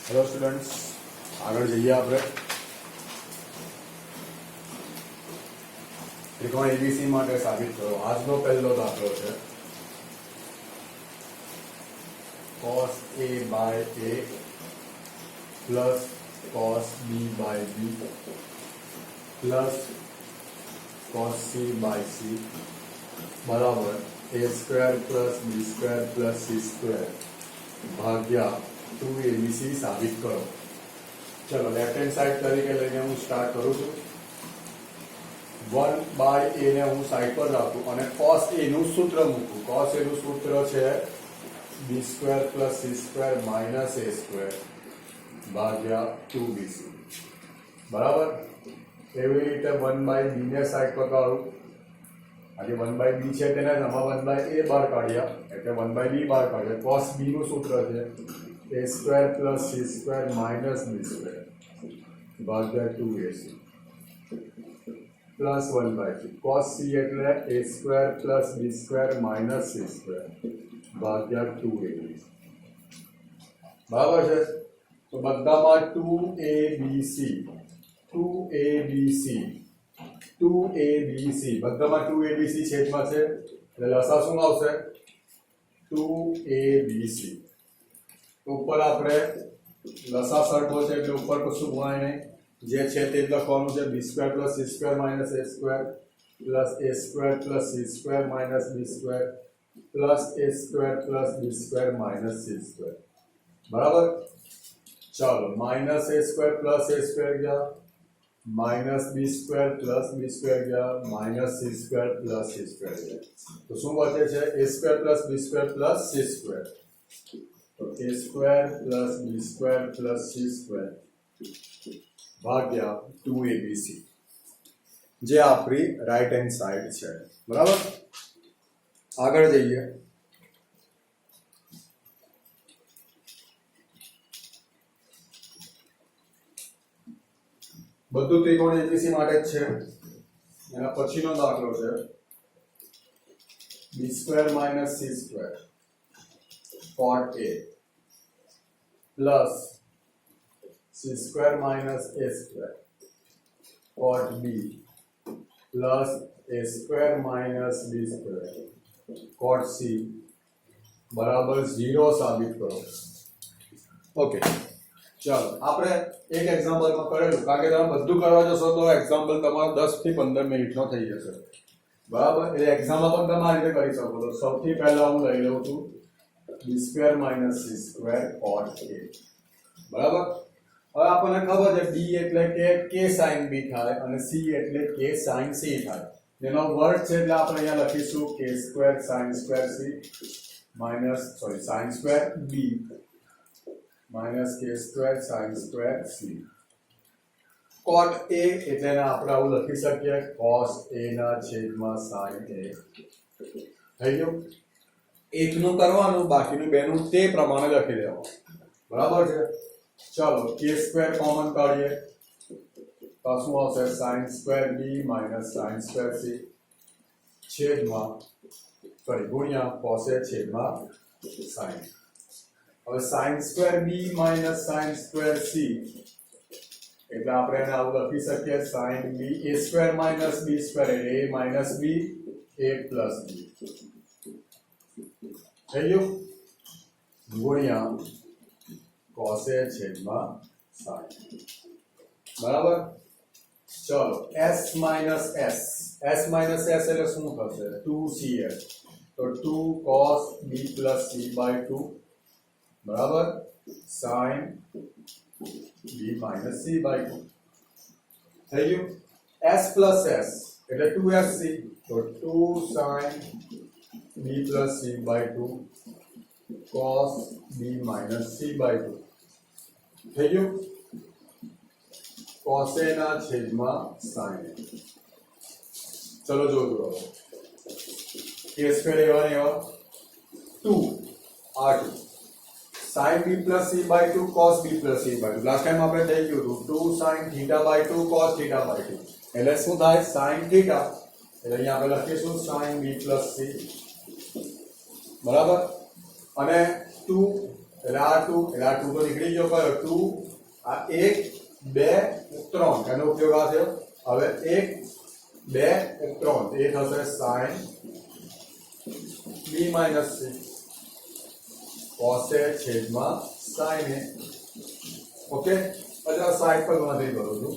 Hello students, આગળ જઈએ આપણે ત્રિકોણ એબીસી માટે સાબિત કરો. આજનો પહેલો દાખલો છે cos a by a plus cos b by b plus cos c by c બરાબર a square plus b square plus c square ભાગ્યા 2abc સાબિત કરો. ચલો લેફ્ટ હેન્ડ સાઈડ તરીકે લઈને હું સ્ટાર્ટ કરું છું. 1 બાય a ને હું સાઈડ પર રાખું અને cos a નું સૂત્ર મૂકું. cos a નું સૂત્ર છે b square plus c square minus a square ભાગ્યા 2bc. બરાબર. એવી રીતે 1 બાય b ને સાઈડ પર કાઢું. આજે 1 બાય b છે તેને આમાં 1 બાય a બહાર કાઢ્યા એટલે 1 બાય b બહાર કાઢ્યા. cos b નું સૂત્ર છે a square plus c square minus b square ભાગ્યા 2ac plus 1 by 2. cos c એટલે a square plus b square minus c square ભાગ્યા 2ab. બરાબર છે. તો બધામાં 2abc 2abc 2abc બધામાં 2abc છેદમાં છે એટલે લસા શું આવશે 2abc. તો ઉપર આપણે લસા સરખો છે એટલે ઉપર કશું ગુણાય નહીં. જે છે તે લખવાનું છે b square plus c square minus a square plus a square plus c square minus b square plus a square plus b square minus c square. બરાબર. ચાલો minus a square plus a square ગયા minus b square plus b square ગયા minus c square plus c square ગયા. તો શું બચે છે a square plus b square plus c square. તો a square plus b square plus c square ભાગ્યા 2abc જે આપણી રાઈટ હેન્ડ સાઈડ છે. બરાબર. આગળ જઈએ. બધું ત્રિકોણ એબીસી માટે જ છે. એના પછીનો દાખલો છે b square minus c square cot a plus c square minus a square cot b plus a square minus b square cot c બરાબર 0 સાબિત કરો. ઓકે. ચાલો આપણે એક એક્ઝામ્પલમાં કરેલું કારણ કે તમે બધું કરવા જશો તો એક્ઝામ્પલ તમારો 10 થી 15 મિનિટનો થઈ જશે. બરાબર. એ એક્ઝામ્પલ પણ તમે આ રીતે કરી શકો છો. સૌથી પહેલા હું લઈ લઉં છું b square minus c square cot a. બરાબર. હવે આપણને ખબર છે b એટલે કે k sin b થાય અને c એટલે k sin c થાય. જેનો વર્ગ છે એટલે આપણે અહીંયા લખીશું k square sin square c minus sin square b minus k square sin square c. cot a એટલે આપણે આવું લખી શકીએ cos a ના છેદમાં sin a. થઈ ગયું. એકનું કરવાનું બાકીનું બેનું તે પ્રમાણે લખી દેવાનું. બરાબર છે. ચાલો k સ્ક્વેર કોમન કાઢીએ તો શું આવશે sin square b minus sin square c છેદમાં ગુણ્યા cos a છેદમાં sin. હવે sin square b minus sin square c એટલે આપણે એને આવું લખી શકીએ sin b a square minus b square એટલે a minus b a plus b થઈ ગયું ગુણ્યા cos a છેદમાં sin. બરાબર. ચલો s માઇનસ s એટલે શું થશે 2cs તો 2 cos b plus c by 2 બરાબર sin b minus c by 2 થઈ ગયું. s પ્લસ s એટલે 2sc તો 2 sin b plus c by 2 cos b minus c by 2 થઈ ગયું. cos a ના છેદમાં sin a. ચલો જોજો k સ્ક્વેર એવા 2 r2 sin b plus c by 2 cos b plus c by 2. Last time આપણે થઈ ગયું હતું 2 sin theta by 2 cos theta by 2 એટલે શું થાય sin theta એટલે અહીંયા આપણે લખીશું sin b plus c. બરાબર. અને 2 એટલે આ 2 એટલે આ 2 તો નીકળી ગયો કયો 2 આ 1 2 3 એનો ઉપયોગ આ થયો હવે 1 2 3 એ થશે sin b minus c cos a છેદમાં sin a ઓકે એટલે આ સાઈડ પર ગણતરી કરું છું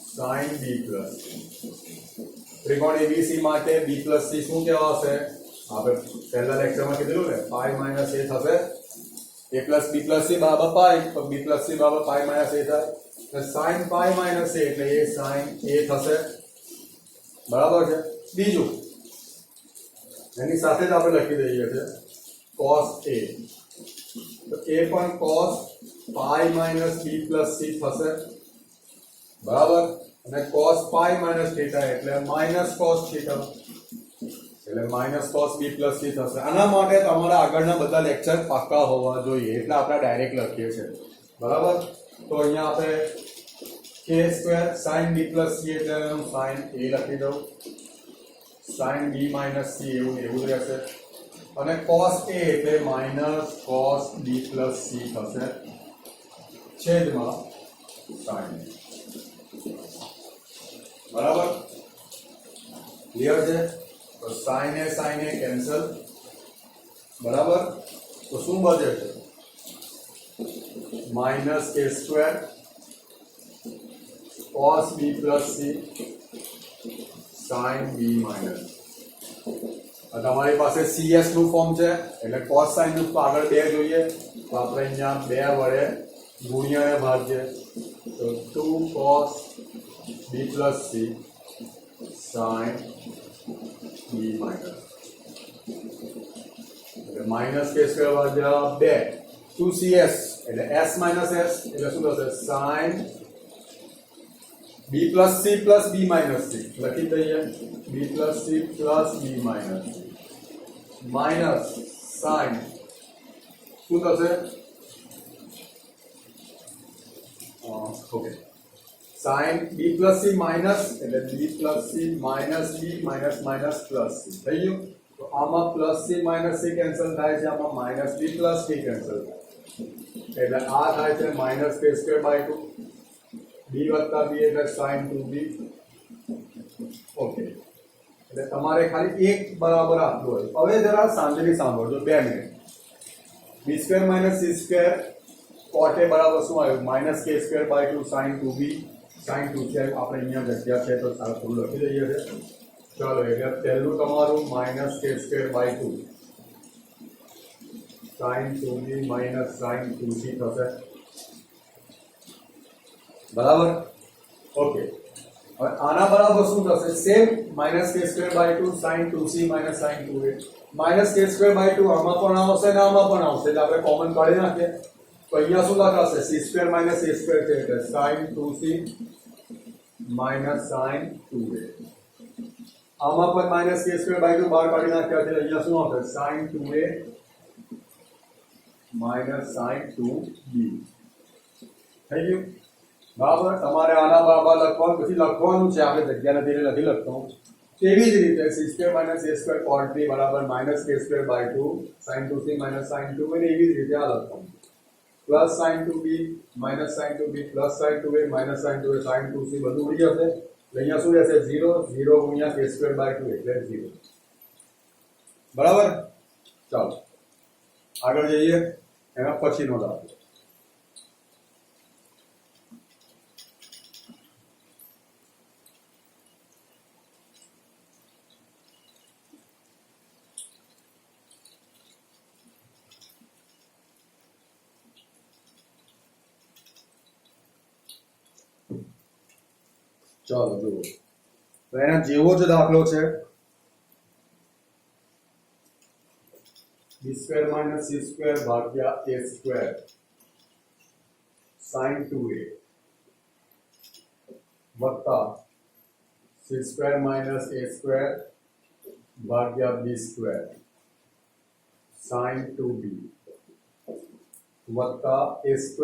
sin b plus ત્રિકોણ abc માટે b plus c શું કહેવાશે આપણે પહેલા લેક્ચરમાં કીધું ને pi minus a થશે a plus b plus c બરાબર pi તો b plus c બરાબર pi minus a થાય તો sin pi minus a એટલે a sin a થશે બરાબર છે બીજું એની સાથે જ આપણે લખી દઈએ છે cos a તો a પણ cos pi minus b plus c થશે બરાબર અને cos pi minus theta એટલે minus cos theta એટલે minus cos b plus c થશે આના માટે તમારા આગળના બધા લેક્ચર પાક્કા હોવા જોઈએ એટલે આપણે ડાયરેક્ટ લખીએ છીએ બરાબર તો અહીંયા આપણે k² sin b plus c એટલે એનું sin a લખી દઉં sin b minus c એવું જ રહેશે અને cos a એટલે minus cos b plus c થશે છેદમાં sin a બરાબર ક્લિયર છે તો sin a કેન્સલ બરાબર તો શું બચે છે minus k² cos b plus c sin b minus તમારી પાસે cs નું ફોર્મ છે એટલે cos sin નું તો આગળ 2 જોઈએ તો આપણે અહીંયા 2 વડે ગુણ્યા ભાગીએ તો 2 cos b plus c sin b minus એટલે minus k² ભાગ્યા 2 2cs એટલે s minus s એટલે શું થશે sin b plus c plus b minus c લખી દઈએ b plus c plus b minus c minus sin શું થશે okay sin b plus c minus એટલે b plus c minus b minus minus plus c થઈ ગયું તો આમાં plus c minus c cancel થાય છે આમાં minus b plus c cancel થાય એટલે આ થાય છે minus k²/2 b વત્તા b એટલે sin 2b ઓકે એટલે તમારે ખાલી એક બરાબર આટલું હોય હવે જરા શાંતિથી સાંભળજો 2 minute b² - c² cot a બરાબર શું આવ્યું -k²/2 sin 2b sin 2 છે આપણે અહીંયા જગ્યા છે તો સારું થોડું લખી દઈએ છે ચલો એટલે પહેલું તમારું -k²/2 sin 2b sin 2c થશે બરાબર ઓકે હવે આના બરાબર શું થશે same -k²/2 sin 2c sin 2a -k²/2 આમાં પણ આવશે ને આમાં પણ આવશે એટલે આપણે કોમન કાઢી નાખીએ તો અહીંયા શું લખાશે c² - a² છે એટલે sin 2c sin 2a આમાં પણ -k²/2 બહાર કાઢી નાખ્યા છે અહીંયા શું આવશે sin 2a sin 2b થઈ ગયું બરાબર તમારે આના બરાબર લખવાનું પછી લખવાનું છે આપણે જગ્યા નથી એટલે નથી લખતો તેવી જ રીતે c² - a² cot b બરાબર -k²/2 sin 2c sin 2a અને એવી જ રીતે આ લખવાનું plus sin 2b sin 2b plus sin 2a sin 2a sin 2c બધું ઉડી જશે એટલે અહીંયા શું રહેશે 0 0 ગુણ્યા k²/2 એટલે 0 બરાબર ચાલો આગળ જઈએ એના પછીનો દાખલો ચાલો જુઓ તો એના જેવો જ દાખલો છે b² - c² ભાગ્યા a² sin 2a વત્તા c² - a² ભાગ્યા b² sin 2b વત્તા a² -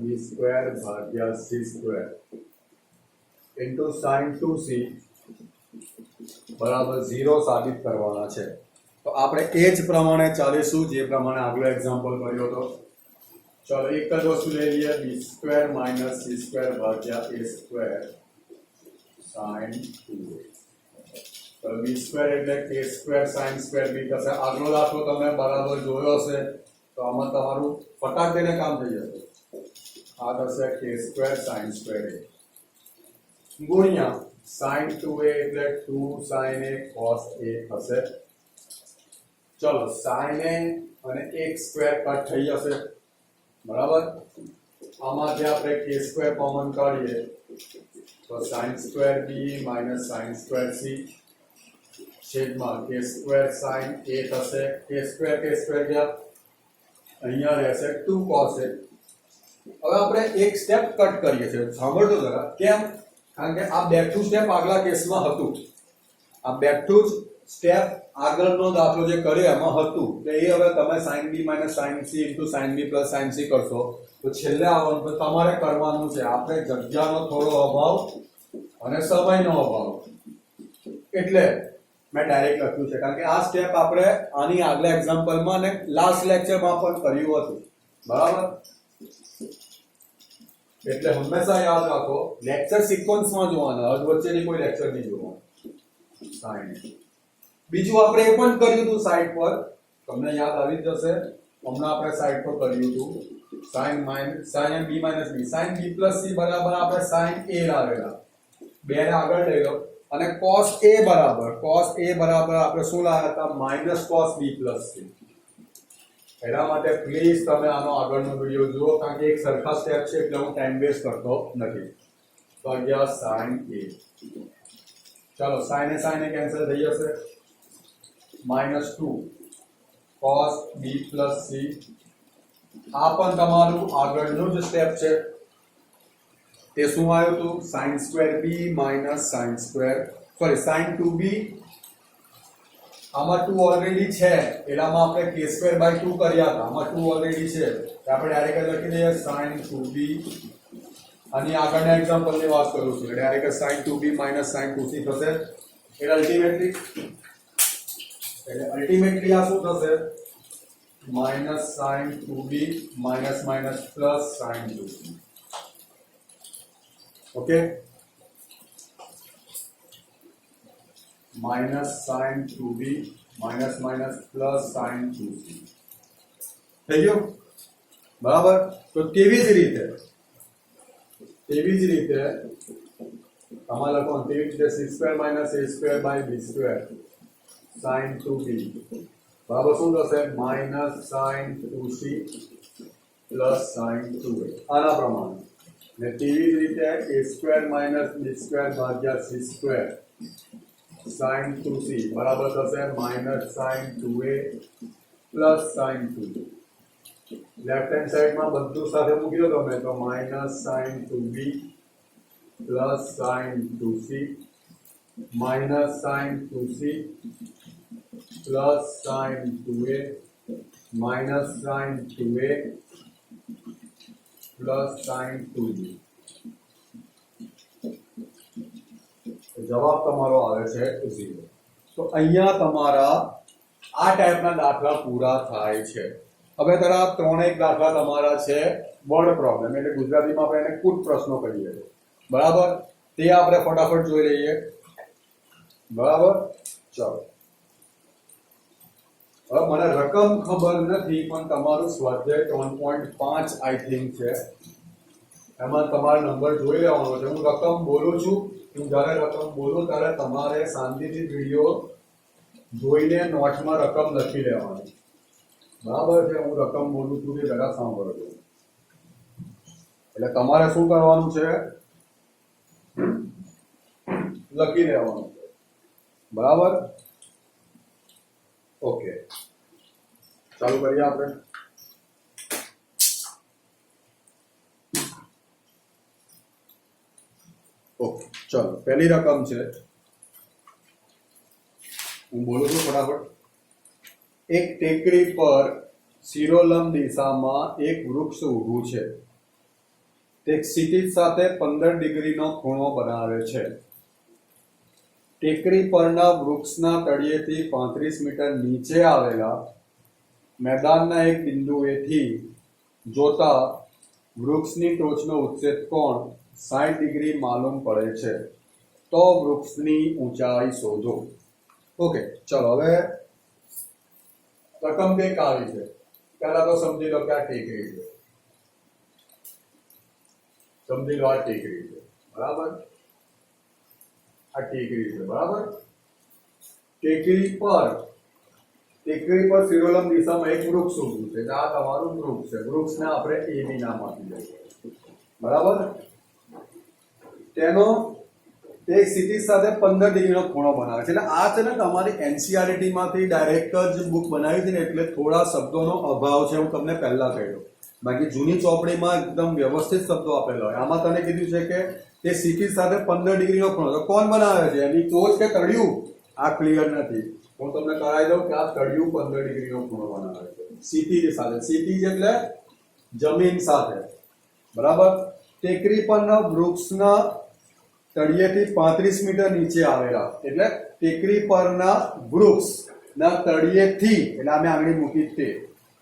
b² ભાગ્યા c² into sin 2c બરાબર 0 સાબિત કરવાના છે તો આપણે એ જ પ્રમાણે ચાલીશું જે પ્રમાણે આગલો એક્ઝામ્પલ કર્યો હતો. ચલો એક જ વસ્તુ લઈ લઈએ, બી સ્ક્વેર માઇનસ સી સ્ક્વેર ભાગ્યા એ સ્ક્વેર સાઇન 2a. તો બી સ્ક્વેર એટલે કે સ્ક્વેર સાઇન સ્ક્વેર બી થશે. આગલો દાખલો તમે બરાબર જોયો હશે તો આમાં તમારું ફટાક દઈને કામ થઈ જશે. આ થશે કે સ્ક્વેર સાઇન સ્ક્વેર a ગુણ્યા સાઇન 2a એટલે 2 સાઇન a cos a થશે. ચલો સાઇન a અને 1 સ્ક્વેર કટ થઈ જશે, બરાબર. આમાંથી આપણે કે સ્ક્વેર કોમન કાઢીએ તો sine square b minus sine square c છેદમાં કે સ્ક્વેર સાઇન a થશે. કે સ્ક્વેર ગયા, અહીંયા રહેશે 2 cos a. હવે આપણે એક સ્ટેપ કટ કરીએ છીએ, સાંભળજો જરા. કેમ? કારણ કે આ બેઠું સ્ટેપ આગલા કેસમાં હતું. આ બેઠું જ સ્ટેપ આગળનો દાખલો જે કર્યો એમાં હતું. તો એ હવે તમે sin b minus sin c into sin b plus sin c કરશો તો છેલ્લે આવવાનું તો તમારે કરવાનું છે. આપણે જગ્યાનો થોડો અભાવ અને સમયનો અભાવ એટલે મેં ડાયરેક્ટ લખ્યું છે. કારણ કે આ સ્ટેપ આપણે આની આગલા એક્ઝામ્પલમાં અને લાસ્ટ લેક્ચરમાં પણ કર્યું હતું, બરાબર. એટલે હંમેશા યાદ રાખો, લેક્ચર સિક્વન્સમાં જોવાના, વચ્ચેની કોઈ લેક્ચર નહીં જોવાનું. સાઇન બીજું આપણે એ પણ કર્યું હતું સાઈડ પર, તમને યાદ આવી જશે. હમણાં આપણે સાઈડ પર કર્યું હતું sin b minus b sin b plus c બરાબર આપણે sin a લાવેલા, બે ને આગળ લઈ લો અને cos a બરાબર આપણે શું લાવ્યા હતા? minus cos b plus c. એના માટે પ્લીઝ તમે આનો આગળનો વિડિયો જુઓ, કારણ કે એક સરખા સ્ટેપ છે એટલે હું ટાઈમ વેસ્ટ કરતો નથી. તો અહીંયા sin a, ચાલો sin એ કેન્સલ થઈ જશે. -2 cos b plus c. આ પણ તમારું આગળનું જ સ્ટેપ છે. તે શું આવ્યું હતું? sin square b minus sin 2b. આમાં 2 ઓલરેડી છે, એલામાં આપણે k2/2 કર્યા હતા. આમાં 2 ઓલરેડી છે તો આપણે ડાયરેક્ટ લખી દઈએ sin 2b. અને આગળના એક્ઝામ્પલની વાત કરું છું, direct sin 2b minus sin 2c થશે. એટલે અલ્ટિમેટલી આ શું થશે? minus sin 2b minus plus sin 2c. Okay, minus sin 2b minus plus sin 2c થઈ ગયું, બરાબર. તો તેવી જ રીતે તમારે લખવાનું, તેવી જ રીતે c square minus a square by b square sin 2b બરાબર શું થશે? minus sin 2c plus sin 2a. આના પ્રમાણે. ને તેવી જ રીતે a square minus b square ભાગ્યા c square sin 2c બરાબર થશે minus sin 2a plus sin 2. Left hand સાઈડમાં બધું સાથે મૂકી દો તમે તો minus sin 2b plus sin 2c minus sin 2c plus sin 2a minus sin 2a plus sin 2b. જવાબ તમારો આવે છે 0. તો અહીંયા તમારા આ ટાઈપના દાખલા પૂરા થાય છે. હવે તરફ ત્રણેક દાખલા તમારા છે વર્ડ પ્રોબ્લેમ, એટલે ગુજરાતીમાં આપણે એને કુટ પ્રશ્નો કહીએ છીએ, બરાબર. તે આપણે ફટાફટ જોઈ લઈએ, બરાબર. ચલો, હવે મને રકમ ખબર નથી પણ તમારું સ્વાધ્યાય 3.5 આઈ થિંક છે, એમાં તમારે નંબર જોઈ લેવાનો છે. હું રકમ બોલું છું, હું જ્યારે રકમ બોલું ત્યારે તમારે શાંતિથી વિડીયો જોઈને નોટમાં રકમ લખી લેવાની, બરાબર છે. હું રકમ બોલું છું એ જરા સાંભળજો. એટલે તમારે શું કરવાનું છે? લખી લેવાનું છે, બરાબર. ઓકે, ચાલુ કરીએ આપણે. ઓકે, ચલો પહેલી રકમ છે, હું બોલું છું ફટાફટ. એક ટેકરી પર શિરોલંબ દિશામાં એક વૃક્ષ ઊભું છે. તે ક્ષિતિજ સાથે 15 ડિગ્રીનો ખૂણો બનાવે છે. ટેકરી પરના વૃક્ષના તળિયેથી 35 મીટર નીચે આવેલા મેદાનના એક બિંદુએથી જોતા વૃક્ષની ટોચનો ઉચ્છેદ કોણ 60 ડિગ્રી માલુમ પડે છે, તો વૃક્ષની ઊંચાઈ શોધો. ઓકે, ચલો હવે રકમ કંઈક આવી છે. પહેલા તો સમજી લો કે આ ટેકરી છે. સમજી લો આ ટેકરી છે, બરાબર. આ ટેકરી છે, બરાબર. ટેકરી પર શિરોલંબ દિશામાં એક વૃક્ષ ઊભું છે. આ તમારું વૃક્ષ છે. વૃક્ષને આપણે એ બી નામ આપી દઈએ, બરાબર. તેનો તે ક્ષિતિજ સાથે 15 ડિગ્રીનો ખૂણો બનાવે છે. એટલે આ છે ને તમારી એનસીઆરટી માંથી ડાયરેક્ટ જ બુક બનાવી હતી ને, એટલે થોડા શબ્દોનો અભાવ છે, હું તમને પહેલા કહી દઉં. બાકી જૂની ચોપડીમાં એકદમ વ્યવસ્થિત શબ્દો આપેલા હોય. આમાં તને કીધું છે કે તે ક્ષિતિજ સાથે 15 ડિગ્રીનો ખૂણો. તો કોણ બનાવે છે? એની ટોચ કે તળિયું? આ ક્લિયર નથી. હું તમને કરાવી દઉં કે આ તળિયું 15 ડિગ્રીનો ખૂણો બનાવે છે ક્ષિતિજ સાથે. ક્ષિતિજ એટલે જમીન સાથે, બરાબર. ટેકરી પરના વૃક્ષના તળિયેથી 35 મીટર નીચે આવેલા, એટલે ટેકરી પરના વૃક્ષના તળિયેથી, એટલે અમે આંગળી મૂકી તે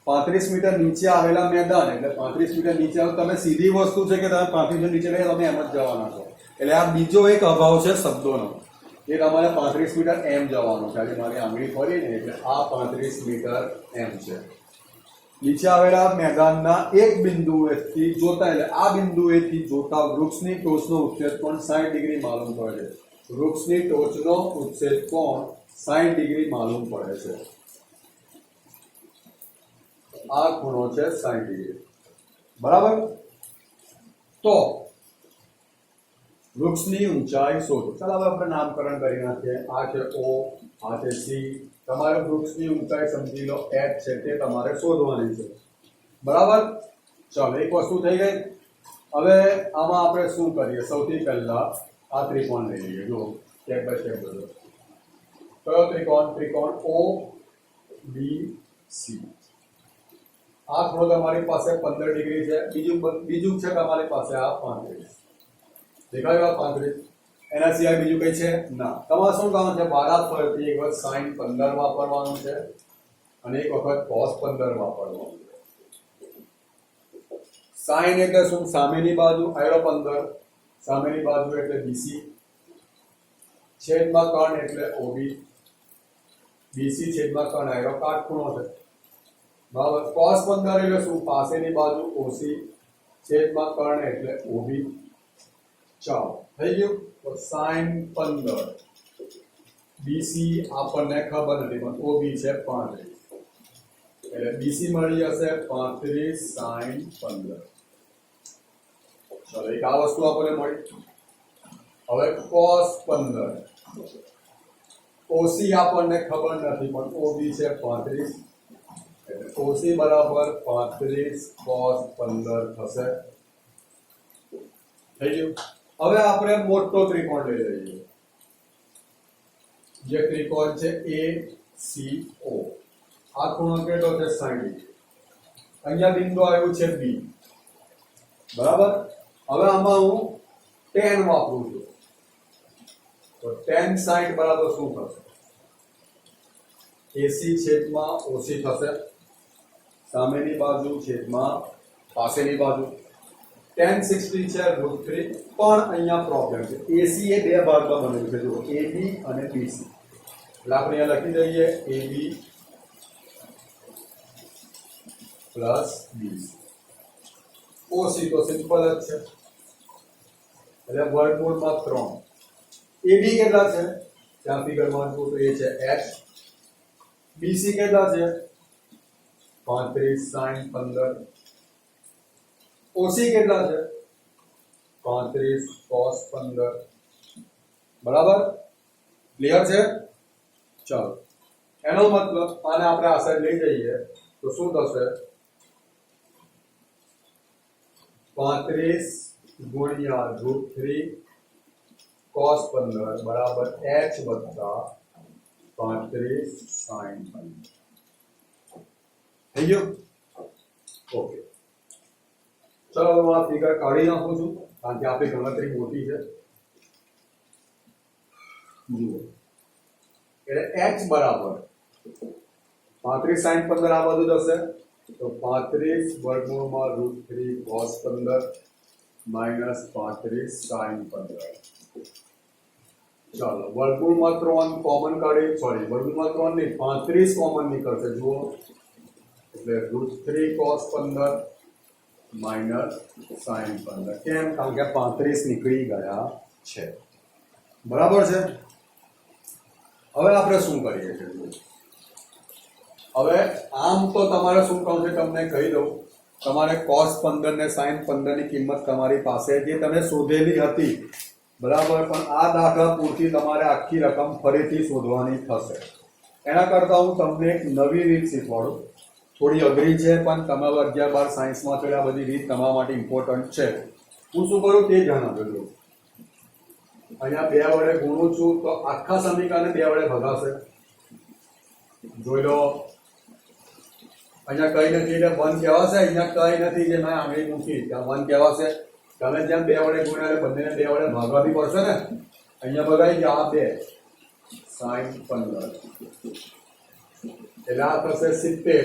35 મીટર નીચે આવેલા મેદાન, એટલે 35 મીટર નીચે આવે. તમે સીધી વસ્તુ છે કે તમે 35 મીટર નીચે લઈ તમે એમ જ જવાના છો. એટલે આ બીજો એક અભાવ છે શબ્દોનો, એ તમારે 35 મીટર એમ જવાનું છે. આજે મારી આંગળી ફરી ને એટલે આ 35 મીટર એમ છે. નીચે આવેલા મેદાનના એક બિંદુએથી જોતા, એટલે આ બિંદુએથી જોતા વૃક્ષની ટોચનો ઉચ્છેદ કોણ 60 ડિગ્રી માલુમ પડે છે. વૃક્ષની ટોચનો ઉચ્છેદ કોણ 60 ડિગ્રી માલુમ પડે છે. આ ખૂણો છે 60 ડિગ્રી, બરાબર. તો વૃક્ષની ઊંચાઈ શોધો. ચાલો હવે આપણે નામકરણ કરી નાખીએ. આ છે O, આ છે C. તમારે વૃક્ષની ઊંચાઈ સમજી લો h છે, તે તમારે શોધવાની છે, બરાબર. ચાલો, એક વસ્તુ થઈ ગઈ. હવે આમાં આપણે શું કરીએ? સૌથી પહેલા આ ત્રિકોણ લઈ લઈએ. જો સ્ટેપ બાય સ્ટેપ બધો. કયો ત્રિકોણ? ત્રિકોણ OBC. આ ખૂણો તમારી પાસે 15 ડિગ્રી છે. બીજું છે તમારી પાસે આ 35. દેખાયું? આ 35. એના સિવાય બીજું કઈ છે? ના. તમારે શું કરવાનું છે? બારા ફરતી એક વખત sin 15 વાપરવાનું છે અને એક વખત cos 15 વાપરવાનું છે. sin એટલે શું? સામેની બાજુ. આયરો 15, સામેની બાજુ એટલે BC, છેદમાં કર્ણ એટલે OB, BC છેદમાં કર્ણ આયરો કાટખૂણો છે, બરાબર. cos 15 એટલે શું? પાસેની બાજુ OC, છેદમાં કર્ણ એટલે OB. ચાલો, થઈ ગયું. તો sin 15 BC આપણને ખબર નથી, પણ OB છે 35, એટલે BC મળી જશે 35 sin 15. ચલો, એક આ વસ્તુ આપણને મળી. હવે cos 15 OC આપણને ખબર નથી, પણ OB છે 35, એટલે OC બરાબર 35 cos 15 થશે. થઈ ગયું. હવે આપણે મોટો ત્રિકોણ લઈ લઈએ. જે ત્રિકોણ છે ACO. આ ખૂણો કેટલો છે? 60 ડિગ્રી. અહીંયા બિંદુ આવ્યું છે B, બરાબર. હવે આમાં હું tan વાપરું છું. તો tan 60 બરાબર શું થશે? AC છેદમાં OC થશે, સામેની બાજુ છેદમાં પાસેની બાજુ. tan 60 છે √3. પણ અહીંયા પ્રોબ્લેમ છે. AC એ બે ભાગમાં બનેલું છે. જુઓ, AB અને BC. એટલે આપણે અહીંયા લખી દઈએ AB પ્લસ BC. OC તો સિમ્પલ જ છે, એટલે વર્ગમૂળમાં 3. AB કેટલા છે? ત્યાં ફિગરમાં જુઓ તો એ છે h. BC કેટલા છે? 35 sin 15. OC કેટલા છે? 35 cos 15. બરાબર, ક્લિયર છે? ચાલો, એનો મતલબ આને આપણે આ સાઈડ લઈ જઈએ તો શું થશે? 35 ગુણ્યા √3 cos 15 બરાબર h વત્તા 35 sin 15. થઈ ગયું? ઓકે, ચલો હું આ ફિગર કાઢી નાખું છું, કારણ કે આપણી ગણતરી મોટી છે. જુઓ એટલે h બરાબર 35 sin 15 આ બધું થશે તો 35 વર્ગમૂળમાં √3 cos 15 માઇનસ 35 sin 15. ચાલો વર્ગમૂળમાં 3 કોમન કાઢી, સોરી વર્ગમૂળમાં 3 નહીં 35 કોમન નીકળશે જુઓ એટલે √3 cos 15 માઇનસ sin 15. કેમ? કારણ કે 35 નીકળી ગયા છે. બરાબર છે. હવે આપણે શું કરીએ છીએ? હવે આમ તો તમારે શું કહું છે તમને કહી દઉં, તમારે cos 15 ને sin 15 ની કિંમત તમારી પાસે જે તમે શોધેલી હતી બરાબર, પણ આ દાખલા પૂરતી તમારે આખી રકમ ફરીથી શોધવાની થશે. એના કરતા હું તમને એક નવી રીત શીખવાડું, થોડી અઘરી છે પણ તમારે 11-12 સાયન્સમાં તો આ બધી રીત તમારા માટે ઇમ્પોર્ટન્ટ છે. હું શું કરું તે ધ્યાન આપજો. અહીંયા 2 વડે ગુણું છું તો આખા સમીકરણને 2 વડે ભગાશે. જોઈ લો અહીંયા કઈ નથી એટલે 1 કહેવાશે, અહીંયા કઈ નથી જે મેં આંગળી મૂકી ત્યાં 1 કહેવાશે. તમે જેમ 2 વડે ગુણ્યા એટલે બંનેને 2 વડે ભાગવા બી પડશે ને. અહીંયા ભગાઈ ગયા 2 sin 15 એટલે આ થશે 70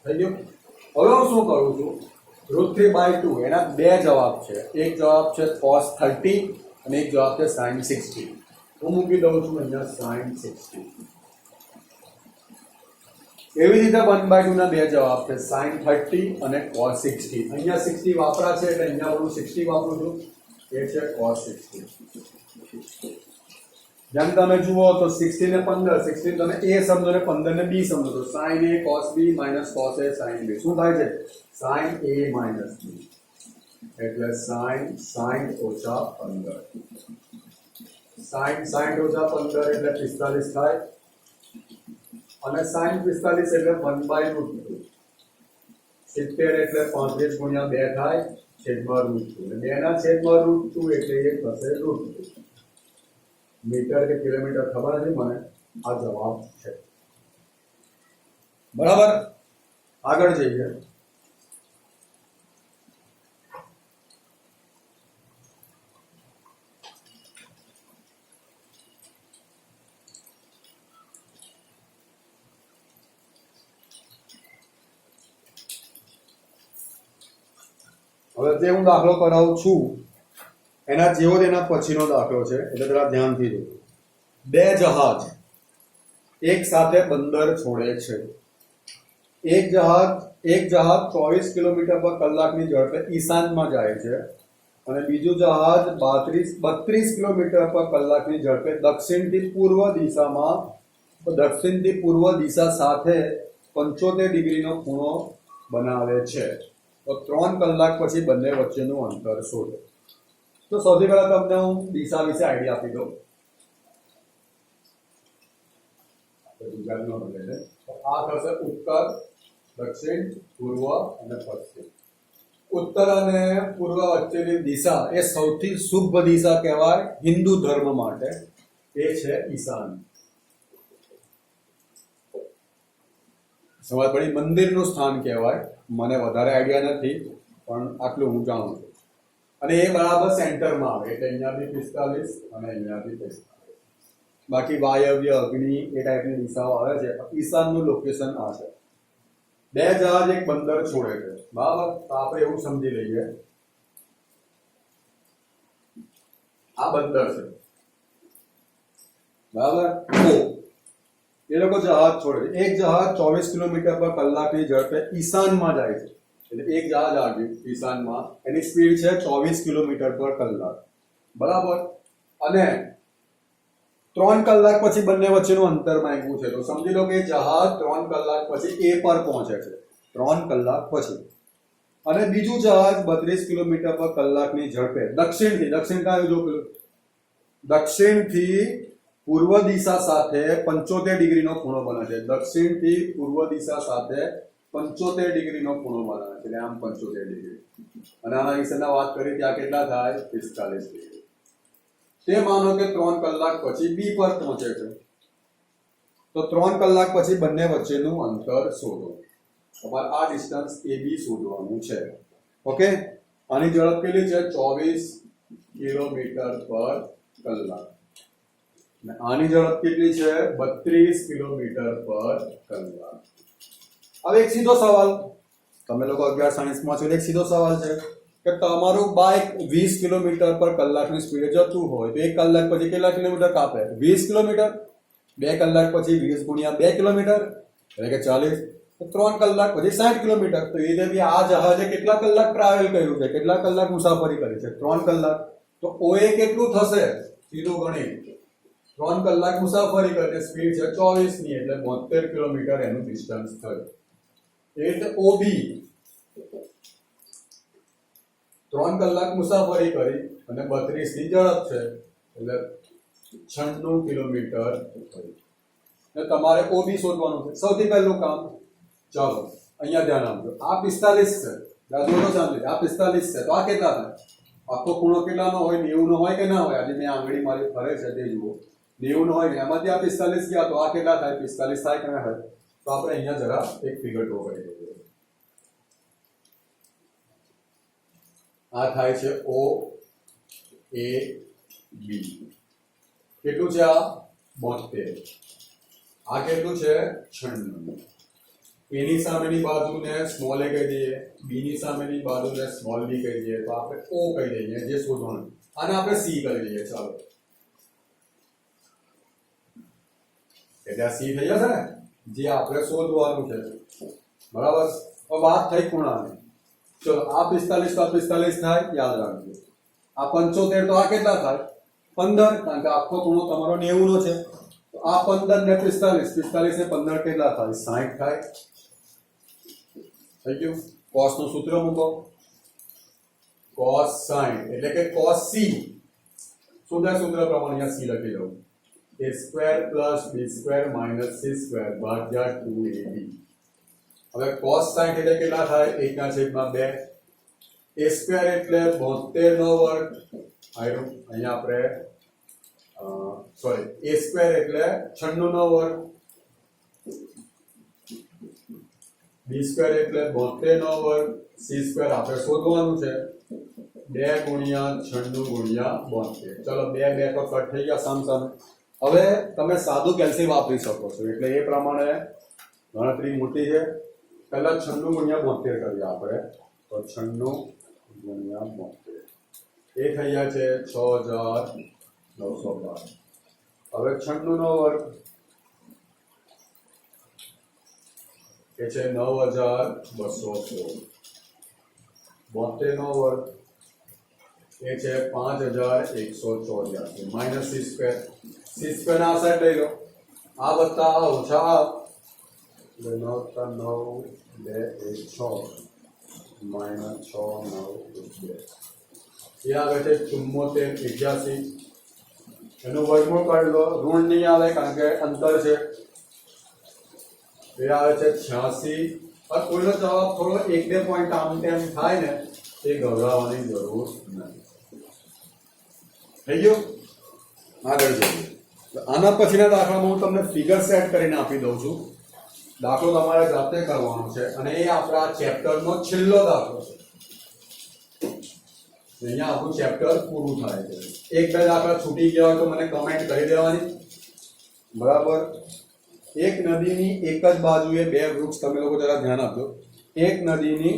થઈ ગયું. હવે હું શું કરું છું, √3/2 એના 2 જવાબ છે. એક જવાબ છે cos 30 અને એક જવાબ છે sin 60. હું મૂકી દઉં છું અહીંયા sin 60. એવી રીતે 1/2 ના 2 જવાબ છે sin 30 અને cos 60. અહીંયા 60 વાપરા છે એટલે અહીંયા હું 60 વાપરું છું, એ છે cos 60. જેમ તમે જુઓ તો 60 ને 15, 60 તમે a સમજો ને 15 ને b સમજો તો sin a cos b minus cos a sin b શું થાય છે? sin a minus b એટલે sin ઓછા 15. sin ઓછા 15 એટલે 45 થાય અને sin 45 એટલે 1/√2. 70 એટલે 35 ગુણ્યા 2 થાય છેદમાં √2 અને 2 ના છેદમાં √2 એટલે એ થશે √2. મીટર કે કિલોમીટર ખબર નથી મને, આ જવાબ છે. બરાબર, આગળ જઈએ. હવે જે હું દાખલો કરાવું છું એના જેવો તેના પછીનો દાખલો છે એટલે જરા ધ્યાનથી જોજો. 2 જહાજ એક સાથે બંદર છોડે છે. એક જહાજ 24 કિલોમીટર પર કલાકની ઝડપે ઈશાનમાં જાય છે અને બીજું જહાજ 32 કિલોમીટર પર કલાકની ઝડપે દક્ષિણથી પૂર્વ દિશા સાથે 75 ડિગ્રીનો ખૂણો બનાવે છે. તો 3 કલાક પછી બંને વચ્ચેનું અંતર શોધો. તો સૌથી પહેલા તમને હું દિશા વિશે આઈડિયા આપી દઉં. આ થશે ઉત્તર, દક્ષિણ, પૂર્વ અને પશ્ચિમ. ઉત્તર અને પૂર્વ વચ્ચેની દિશા એ સૌથી શુભ દિશા કહેવાય હિન્દુ ધર્મ માટે, એ છે ઈશાન. સમજ પડી? મંદિરનું સ્થાન કહેવાય. મને વધારે આઈડિયા નથી પણ આટલું હું જાણું છું. અને એ બરાબર સેન્ટરમાં આવે એટલે અહીંયા બી 45 અને અહીંયા બી 45. બાકી વાયવ્ય, અગ્નિ એ ટાઈપની દિશાઓ આવે છે. ઈશાનનું લોકેશન આ છે. 2 જહાજ એક બંદર છોડે છે બરાબર. તો આપણે એવું સમજી લઈએ આ બંદર છે બરાબર. એ લોકો જહાજ છોડે છે. એક જહાજ 24 કિલોમીટર પર કલાકની ઝડપે ઈશાનમાં જાય છે એટલે એક જહાજ આવ્યું ઈશાનમાં, એની સ્પીડ છે 24 કિલોમીટર પર કલાક બરાબર. અને 3 કલાક પછી બંને વચ્ચેનું અંતર માંગ્યું છે તો સમજી લો કે જહાજ 3 કલાક પછી એ પર પહોંચે છે 3 કલાક પછી. અને બીજું જહાજ 32 કિલોમીટર પર કલાકની ઝડપે દક્ષિણથી પૂર્વ દિશા સાથે 75 ડિગ્રીનો ખૂણો બને છે. દક્ષિણથી પૂર્વ દિશા સાથે 75 ડિગ્રીનો ખૂણો બનાવે છે એટલે આમ 75 ડિગ્રી. અને આના વિશેના વાત કરી ત્યાં કેટલા થાય? 45 ડિગ્રી. તે માનો કે 3 કલાક પછી બી પર પહોંચે છે તો 3 કલાક પછી બંને વચ્ચેનું અંતર શોધો. તમારે આ ડિસ્ટન્સ AB શોધવાનું છે. ઓકે, આની ઝડપ કેટલી છે? 24 કિલોમીટર પર કલાક. અને આની ઝડપ કેટલી છે 32 કિલોમીટર પર કલાક. હવે એક સીધો સવાલ, તમે લોકો 11 સાયન્સમાં છો, એક સીધો સવાલ છે કે તમારું બાઇક 20 કિલોમીટર પર કલાકની સ્પીડે જતું હોય તો 1 કલાક પછી કેટલા કિલોમીટર કાપે? 20 કિલોમીટર. 2 કલાક પછી 20 ગુણ્યા 2 કિલોમીટર એટલે કે 40. તો 3 કલાક પછી 60 કિલોમીટર. તો એ રીતે આ જહાજે કેટલા કલાક ટ્રાવેલ કર્યું છે, કેટલા કલાક મુસાફરી કરી છે? 3 કલાક. તો OA કેટલું થશે? સીધું ગણિત. 3 કલાક મુસાફરી કરી, સ્પીડ છે 24 ની, એટલે 72 કિલોમીટર એનું ડિસ્ટન્સ થયું. એ રીતે OB 3 કલાક મુસાફરી કરી અને 32 ની ઝડપ છે એટલે 96 કિલોમીટર થયું. ને તમારે OB શોધવાનું છે. સૌથી પહેલું કામ, ચાલો અહીંયા ધ્યાન આપજો, આ 45 છે, જોડો સાંભળી, આ 45 છે, તો આ કેટલા થાય? આખો ખૂણો કેટલાનો હોય? 90 નો હોય કે ના હોય? આજે મેં આંગળી મારી ફરે છે તે જુઓ, 90 નો હોય ને એમાંથી આ 45 ગયા તો આ કેટલા થાય? 45 થાય કે ના થાય? તો આપણે અહીંયા જરા એક ફિગર ડ્રો કરી દઈએ. આ થાય છે OAB. કેટલું છે આ? 72. આ કેટલું છે? 96. એની સામેની બાજુને સ્મોલ એ કહી દઈએ, બી ની સામેની બાજુને સ્મોલ બી કહી દઈએ, તો આપણે O કહી દઈએ જે શોધવાનું. આને આપણે C કરી દઈએ. ચાલો, એટલે આ C થઈ જશે ને, જે આપણે શોધવાનું છે. બરાબર. હવે વાત થઈ ખૂણાની. ચલો, આ 45 તો આ 45 થાય, યાદ રાખજો. આ 75 તો આ કેટલા થાય? 15, કારણ કે આખો ખૂણો તમારો 90 નો છે. તો આ 15 ને 45, 45 ને 15 કેટલા થાય? 60 થાય. થઈ ગયું. cos નું સૂત્ર મૂકો, cos 60 એટલે કે cos C. સૂત્ર પ્રમાણે અહીંયા C લખી દઉં, a square plus b square minus c square ભાગ્યા 2ab. હવે cos 60 એટલે કેટલા થાય? 1/2. a square એટલે 72 નો વર્ગ. અહીંયા આપણે સોરી, a square એટલે 96 નો વર્ગ, b square એટલે 72 નો વર્ગ, c square આપણે શોધવાનું છે 2 ગુણ્યા 96 ગુણ્યા 72. ચલો 2 2 તો કટ થઈ ગયા સામ સામે. હવે તમે સાદું કેલ્સી વાપરી શકો છો, એટલે એ પ્રમાણે ગણતરી મોટી છે. પહેલા 96 ગુણ્યા 72 કરીએ આપણે, તો 96 ગુણ્યા 72 એ થઈ ગયા છે 6912. હવે 96 નો વર્ગ એ છે 9216. 72 નો વર્ગ એ છે 5184 minus c square. c square ના સાઈડ લઈ લો, આ વત્તા આ ઓછા આ, 9 2 6 માઇનસ 6 9 2 એ આવે છે 7481. એનું વર્ગમૂળ કાઢી લો, ઋણ નહીં આવે કારણ કે અંતર છે. એ આવે છે 86. और કોઈનો જવાબ થોડો 1-2 પોઈન્ટ આમ તેમ થાય ને, એ ગભરાવાની જરૂર નથી. થઈ ગયું. આગળ જઈએ. આના પછીના દાખલામાં હું તમને ફિગર સેટ કરીને આપી દઉં છું. દાખલો તમારે જાતે કરવાનો છે અને એ આપણા ચેપ્ટરનો છેલ્લો દાખલો છે. અહીંયા આપણું ચેપ્ટર પૂરું થાય છે. 1-2 દાખલા છૂટી ગયા હોય તો મને કમેન્ટ કરી દેવાની. બરાબર. એક નદીની એક જ બાજુએ 2 વૃક્ષ, તમે લોકો જરા ધ્યાન આપજો. એક નદીની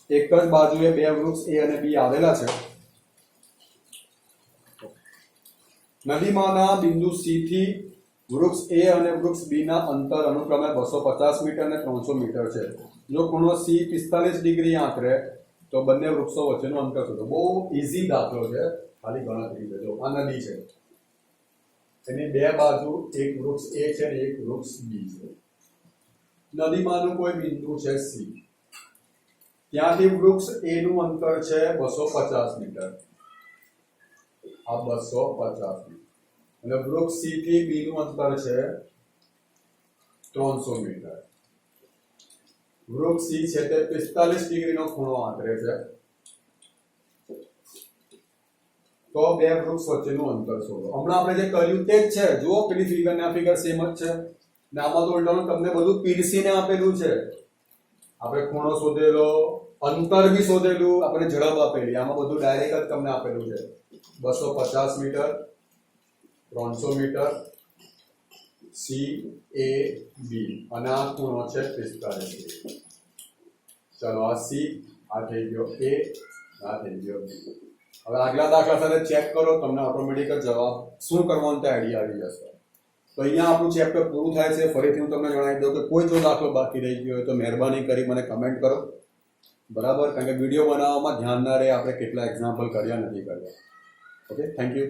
એક જ બાજુએ 2 વૃક્ષ A અને B આવેલા છે. નદીમાંના બિંદુ C થી વૃક્ષ A અને વૃક્ષ B ના અંતર અનુક્રમે 250 મીટર અને 300 મીટર છે. જો ખૂણો C 45 ડિગ્રી આંતરે તો બંને વૃક્ષો વચ્ચેનું અંતર શોધો. બહુ ઈઝી દાખલો છે, ખાલી ગણતરી કરજો. આ નદી છે, એની 2 બાજુ એક વૃક્ષ A છે અને એક વૃક્ષ B છે. નદીમાંનું કોઈ બિંદુ છે C, ત્યાંથી વૃક્ષ A નું અંતર છે 250 મીટર. આ 250 મીટર. અને વૃક્ષ C થી B નું અંતર છે 300 મીટર. વૃક્ષ C છે તે 45 ડિગ્રીનો ખૂણો આંતરે છે. તો 2 વૃક્ષ વચ્ચેનું અંતર શોધો. હમણાં આપણે જે કર્યું તે જ છે. જુઓ, પેલી ફિગર ને આ ફિગર સેમ જ છે. ને આમાં તો ઉલટાનું તમને બધું પીડસી ને આપેલું છે. આપણે ખૂણો શોધેલો, અંતર બી શોધેલું, આપણે ઝડપ આપેલી. આમાં બધું ડાયરેક્ટ જ તમને આપેલું છે. 250 મીટર 300 મીટર CAB અને આ ખૂણો છે 45 ડિગ્રી. ચલો આ C, આ થઈ ગયો A, આ થઈ ગયો B. હવે આગલા દાખલા સાથે ચેક કરો, તમને ઓટોમેટિક જ જવાબ શું કરવાનું તે આઈડિયા આવી જશે. તો અહીંયા આપણું ચેપ્ટર પૂરું થાય છે. ફરીથી હું તમને જણાવી દઉં કે કોઈ જો દાખલો બાકી રહી ગયો હોય તો મહેરબાની કરી મને કમેન્ટ કરો, બરાબર? કારણ કે વિડીયો બનાવવામાં ધ્યાન ના રહે આપણે કેટલા એક્ઝામ્પલ કર્યા નથી કર્યા. Okay, thank you.